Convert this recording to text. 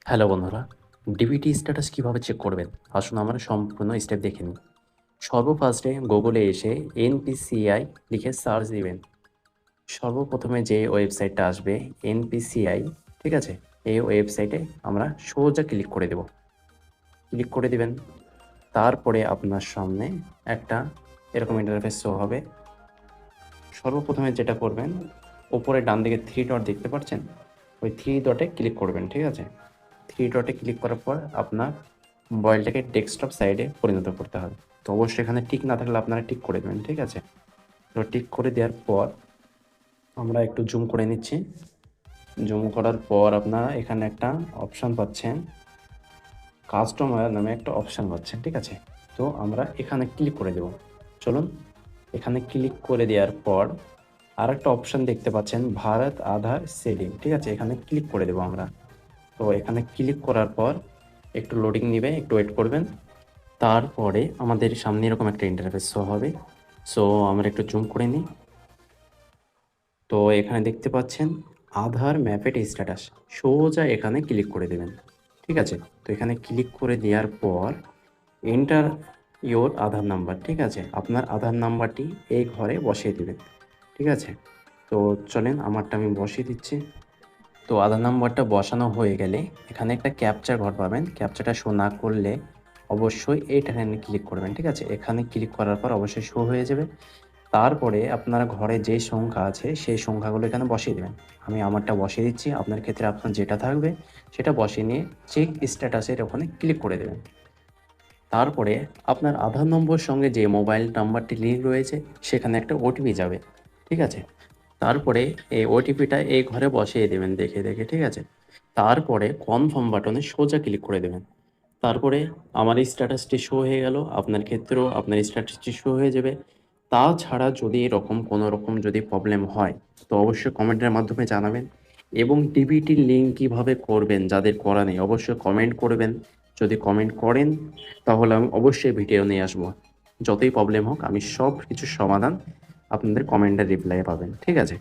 Hello বন্ধুরা, DBT status কীভাবে check করবেন? আসুন আমরা সম্পূর্ণ স্টেপ দেখে নিই। সর্বফার্স্টে গুগলে এসে এনপিসিআই লিখে সার্চ দিবেন। সর্বপ্রথমে যে ওয়েবসাইটটা আসবে এনপিসিআই, ঠিক আছে? এই ওয়েবসাইটে আমরা সোজা ক্লিক করে দেব। ক্লিক করে দিবেন। তারপরে আপনার সামনে একটা এরকম ইন্টারফেস শো হবে। সর্বপ্রথমে যেটা করবেন, ওপরে ডান দিকে 3 ডট দেখতে পাচ্ছেন? ওই 3 ডটে ক্লিক করবেন, ঠিক আছে? 3 ডটে ক্লিক করার পর আপনার মোবাইলটাকে ডেস্কটপ সাইডে পরিণত করতে হবে। তো অবশ্যই এখানে টিক না থাকলে আপনারা টিক করে দেবেন, ঠিক আছে? তো টিক করে দেওয়ার পর আমরা একটু জুম করে নিচ্ছি। জুম করার পর আপনারা এখানে একটা অপশান পাচ্ছেন, কাস্টমার নামে একটা অপশান পাচ্ছেন, ঠিক আছে? তো আমরা এখানে ক্লিক করে দেব। চলুন, এখানে ক্লিক করে দেওয়ার পর আরেকটা অপশান দেখতে পাচ্ছেন, ভারত আধার সেটিং, ঠিক আছে? এখানে ক্লিক করে দেব আমরা। তো এখানে ক্লিক করার পর একটু লোডিং নিবে, একটু ওয়েট করবেন। তারপরে আমাদের সামনে এরকম একটা ইন্টারফেস শো হবে। সো আমরা একটু জুম করে নিই। তো এখানে দেখতে পাচ্ছেন আধার ম্যাপেড স্ট্যাটাস, সোজা এখানে ক্লিক করে দেবেন, ঠিক আছে? তো এখানে ক্লিক করে দেওয়ার পর এন্টার ইওর আধার নাম্বার, ঠিক আছে? আপনার আধার নাম্বারটি এই ঘরে বসিয়ে দেবেন, ঠিক আছে? তো চলেন আমারটা আমি বসিয়ে দিচ্ছি। তো আধার নাম্বারটা বসানো হয়ে গেলে এখানে একটা ক্যাপচার ঘর পাবেন। ক্যাপচারটা শো না করলে অবশ্যই এইখানে ক্লিক করবেন, ঠিক আছে? এখানে ক্লিক করার পর অবশ্যই শো হয়ে যাবে। তারপরে আপনার ঘরে যে সংখ্যা আছে সেই সংখ্যাগুলো এখানে বসিয়ে দেবেন। আমি আমারটা বসিয়ে দিচ্ছি। আপনার ক্ষেত্রে আপনার যেটা থাকবে সেটা বসিয়ে নিয়ে চেক স্ট্যাটাসের ওখানে ক্লিক করে দেবেন। তারপরে আপনার আধার নম্বর সঙ্গে যে মোবাইল নাম্বারটি লিঙ্ক রয়েছে সেখানে একটা ওটিপি যাবে, ঠিক আছে? তারপরে এই ওটিপিটা এই ঘরে বসিয়ে দেবেন দেখে, দেখে, ঠিক আছে? তারপরে কনফার্ম বাটনে সোজা ক্লিক করে দেবেন। তারপরে আমার এই স্ট্যাটাসটি শো হয়ে গেল। আপনার ক্ষেত্রেও আপনার স্ট্যাটাসটি শো হয়ে যাবে। তাছাড়া যদি এরকম কোনো রকম যদি প্রবলেম হয় তো অবশ্যই কমেন্টের মাধ্যমে জানাবেন, এবং ডিবিটির লিঙ্ক কীভাবে করবেন যাদের করা নেই অবশ্যই কমেন্ট করবেন। যদি কমেন্ট করেন তাহলে আমি অবশ্যই ভিডিও নিয়ে আসবো। যতই প্রবলেম হোক আমি সব কিছুর সমাধান আপনাদের কমেন্টের রিপ্লাই পাবেন, ঠিক আছে?